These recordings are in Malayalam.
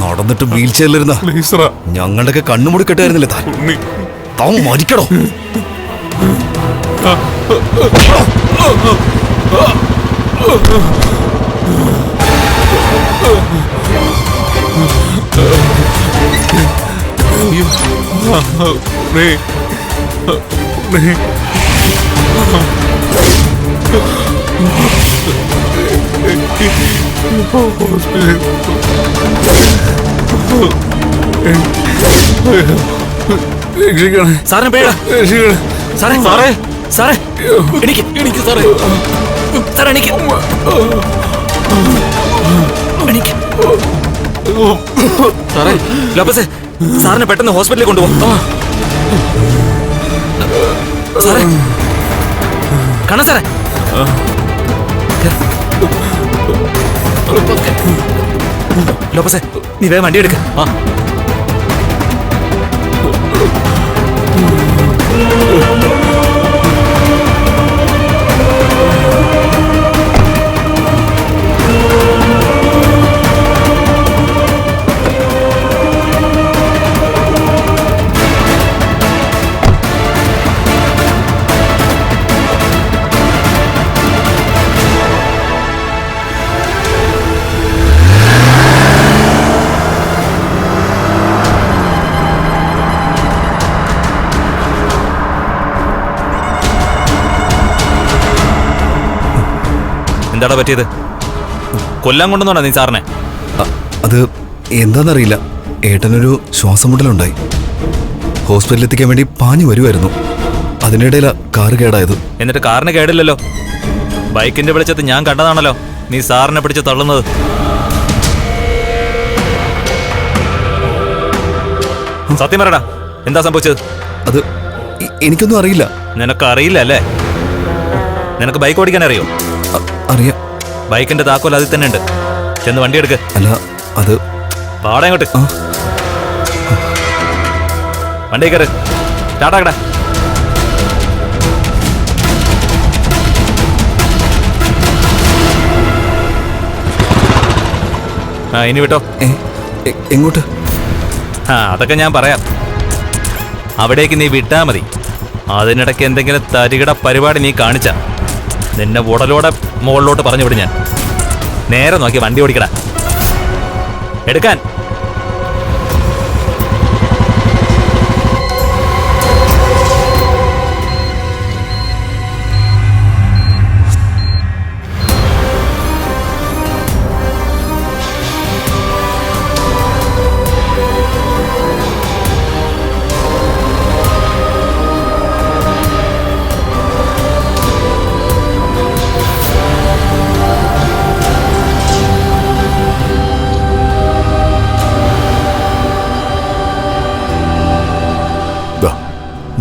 നടന്നിട്ട് വീൽ ചെയറിലിരുന്ന ഞങ്ങളുടെയൊക്കെ കണ്ണുമുടി കെട്ടായിരുന്നില്ലേ താൻ മരിക്കടോ. സാറിന് പേടാ സാറേ സാറേ സാറേ എനിക്ക് എനിക്ക് സാറേ സാറേ എനിക്ക് എനിക്ക് സാറേ ലോപ്പസേ സാറിനെ പെട്ടെന്ന് ഹോസ്പിറ്റലിൽ കൊണ്ടുപോകും. സാറേ കാണാ സാറേ ലോപ്പസേ നീ വേഗം വണ്ടി എടുക്ക. എന്താടാ പറ്റിയത്? കൊല്ലാൻ കൊണ്ടുവന്നോടാ നീ സാറിനെ? അത് എന്താണെന്നറിയില്ല, ഏട്ടനൊരു ശ്വാസം മുട്ടലുണ്ടായി. ഹോസ്പിറ്റലിൽ എത്തിക്കാൻ വേണ്ടി പാഞ്ഞു വരുമായിരുന്നു. അതിനിടയിലാ കാറ് കേടായത്. എന്നിട്ട് കാറിന് കേടില്ലല്ലോ. ബൈക്കിന്റെ വെളിച്ചത്ത് ഞാൻ കണ്ടതാണല്ലോ നീ സാറിനെ പിടിച്ച് തള്ളുന്നത്. സത്യം പറയടാ, എന്താ സംഭവിച്ചത്? അത് എനിക്കൊന്നും അറിയില്ല. നിനക്കറിയില്ല അല്ലേ? നിനക്ക് ബൈക്ക് ഓടിക്കാൻ അറിയോ? അറിയാം. ബൈക്കിന്റെ താക്കോൽ അതിൽ തന്നെ ഉണ്ട്. ചെന്ന് വണ്ടി എടുക്ക്. അല്ല അത് പാടാ ഇങ്ങോട്ട്. വണ്ടി കയറ്. ടാടാക്കട. ആ ഇനി വിട്ടോ. എങ്ങോട്ട്? അതൊക്കെ ഞാൻ പറയാം. അവിടേക്ക് നീ വിട്ടാ മതി. അതിനിടയ്ക്ക് എന്തെങ്കിലും തരികിട പരിപാടി നീ കാണിച്ച നിന്നെ ഉടലോടെ മുകളിലോട്ട് പറഞ്ഞു വിടും ഞാൻ. നേരെ നോക്കി വണ്ടി ഓടിക്കടാ. എടുക്കാൻ.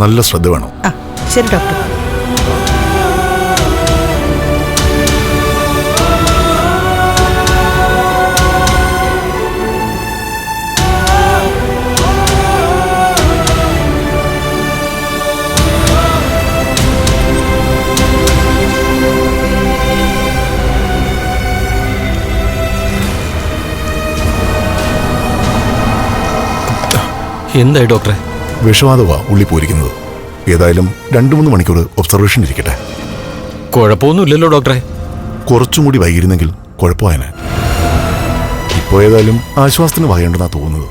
നല്ല ശ്രദ്ധ വേണം. ശരി ഡോക്ടർ. എന്തായി ഡോക്ടറെ? വിഷവാതവാ ഉള്ളി പോയിരിക്കുന്നത്. ഏതായാലും 2-3 മണിക്കൂർ ഒബ്സർവേഷൻ ഇരിക്കട്ടെ. കുഴപ്പമൊന്നുമില്ലല്ലോ ഡോക്ടറെ? കുറച്ചും കൂടി വൈകിരുന്നെങ്കിൽ കുഴപ്പമായനെ. ഇപ്പോൾ ഏതായാലും ആശ്വാസത്തിന് വകയുണ്ടെന്നാ തോന്നുന്നത്.